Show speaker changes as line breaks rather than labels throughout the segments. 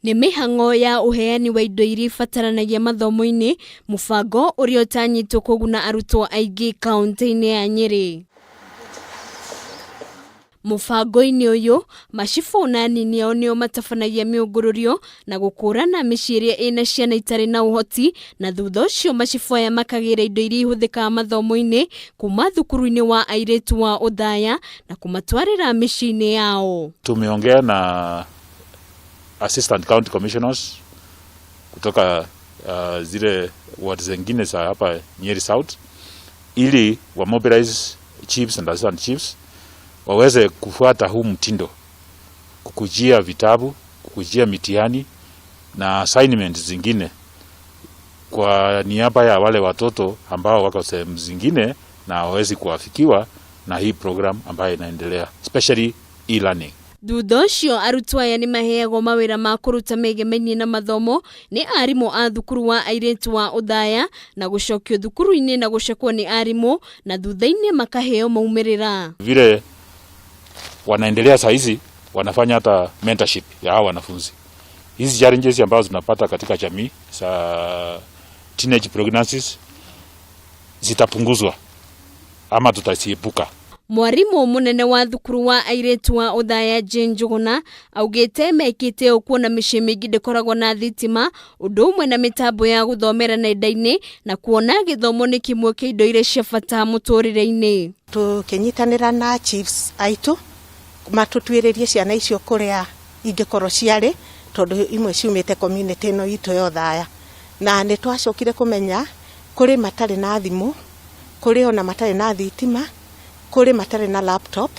Nĩ mĩhang'o ya uheani wa indo iria ibataranagia mathomo-inĩ, Mubango ũrĩa utanyitwo kuguna arutwo aingĩ kaunti-ini ya Nyeri. Mubango-inĩ ũyũ, macibu na anini ao nĩo matabanagia mĩũngũrũrio na gũkũrana mĩciĩ ĩrĩa ĩna ciana itarĩ na ũhoti, na thutha ũcio macibu aya makagĩra indo iria ihũthĩkaga mathomo-inĩ kuma thukuru-inĩ wa airitu wa Othaya na kumatwarĩra mĩciĩ-inĩ yao.
Tumeongea na assistant county commissioners kutoka zile ward zingine za hapa Nyeri South ili wa mobilize chiefs and assistant chiefs waweze kufuata huu mtindo, kukujia vitabu, kukujia mitihani na assignment zingine kwa niaba ya wale watoto ambao wako sehemu zingine na hawezi kuafikiwa na hii program ambayo inaendelea, especially e-learning.
Thutha ũcio arutwo aya nĩ maheagwo mawĩra ma kũruta megemainie na mathomo nĩ arimũ a thukuru wa airitu wa Othaya na gũcokio thukuru-inĩ na gũcekwo nĩ arimũ na thutha-inĩ makaheo maumĩrĩra.
Vile wanaendelea saa hizi wanafanya hata mentorship ya hao wanafunzi. Hizi challenges ambazo tunapata katika jamii za teenage pregnancies zitapunguzwa ama tutaziepuka.
Mwarimu munene wa thukuru wa airitu wa Othaya Njuguna augĩte mekĩte ũũ kuona mĩciĩ mĩingĩ ndĩkoragwo na thitima, ũndũ ũmwe na mĩtambo ya gũthomera nenda-inĩ na kuona gĩthomo nĩ kĩmwe kĩa indo iria cia bata mũtũrĩre-inĩ.
Tũkĩnyitanĩra na chiefs aitũ matũtuĩrĩrie ciana icio kũrĩa ingĩkorwo ciarĩ, tondũ imwe ciumĩte community ĩno itũ ya Othaya, na nĩ twacokire kũmenya kũrĩ matarĩ na thimũ, kũrĩ ona matarĩ na thitima, kũrĩ matarĩ na laptop,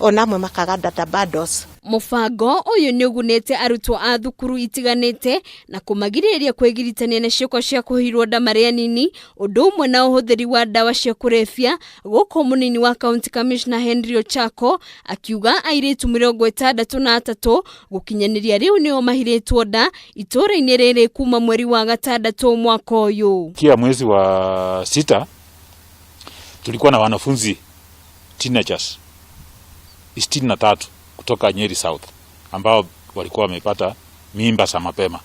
ona amwe makaga data bundles.
Mubango ũyũ nĩ ũgunĩte arutwo a thukuru itiganĩte na kũmagirĩrĩria kwĩgiritania na ciĩko cia kũhirwo nda marĩ anini, ũndũ ũmwe na ũhũthĩri wa ndawa cia kũrebia, gũkũ mũnini wa county commissioner Henry Ochako akiuga airitu 63 gũkinyanĩria rĩu nĩo mahirĩtwo nda itũũra-inĩ rĩrĩ kuma mweri wa gatandatũ mwaka ũyũ.
Kia mwezi wa 6 tulikuwa na wanafunzi teenagers 63 kutoka Nyeri South ambao walikuwa wamepata mimba za mapema,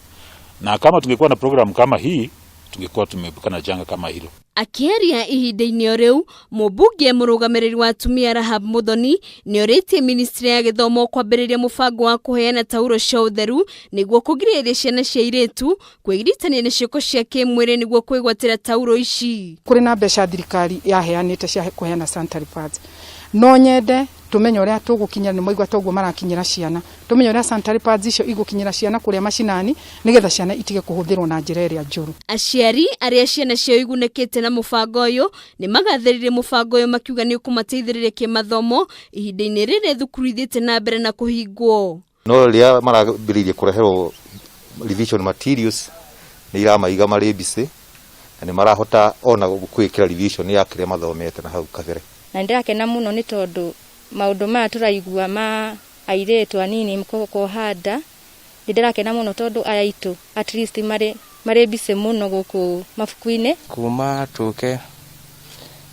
na kama tungekuwa na program kama hii tungekuwa tumeepuka na janga kama hilo.
Akĩaria ihinda-inĩ rĩu, mũmbunge mũrũgamĩrĩri wa atumia Rahab Muthoni nĩ orĩtie ministry ya gĩthomo kwambĩrĩria mũbango wa kũheana tauro cia ũtheru nĩguo kũgirĩrĩria ciana cia airitu kwĩgiritania na ciĩko cia kĩmwĩrĩ nĩguo kwĩgwatĩra tauro ici.
Kũrĩ na mbeca thirikari yaheanĩte cia kũheana sanitary pads, no nyende tumenye ũrĩa tũgũkinyĩra nĩ moigwa toguo marakinyĩra ciana, tumenye ũrĩa sanitary pads icio igũkinyĩra ciana kũrĩa macinani nĩgetha ciana itige kũhũthĩrwo na njĩra ĩrĩa njũru.
Aciari arĩa ciana ciao igunĩkĩte na mũbango ũyũ nĩ magathĩrĩire mũbango ũyũ makiuga nĩ ũkũmateithĩrĩria kĩmathomo ihinda-inĩ rĩrĩ thukuru ithiite na mbere na kuhingwo.
No rĩrĩa marambĩrĩirie kũreherwo revision materials nĩ iramaiga marĩ busy na nĩ marahota ona gwĩkĩra revision ya kĩrĩa mathomete na hau kabere.
Na ndĩrakena mũno nĩ tondũ maũndũ maya tũraigua ma airitu anini kũhanda, ndĩrakena mũno tondũ airitu at least marĩ busy mũno gũkũ mabuku-inĩ.
Kuma tũke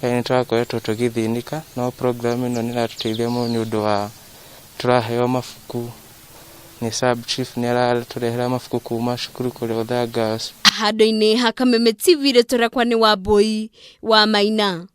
nĩ tũrakoretwo tũgĩthĩnĩka, no program ĩno nĩ ĩratũteithia mũno nĩ ũndũ wa tũraheo mabuku, nĩ sub chief nĩ aratũrehera mabuku kuma cukuru kũrĩa Othaya Girls.
Handũ-inĩ ha Kameme TV rĩtũrakwa nĩ Wambui wa Maina.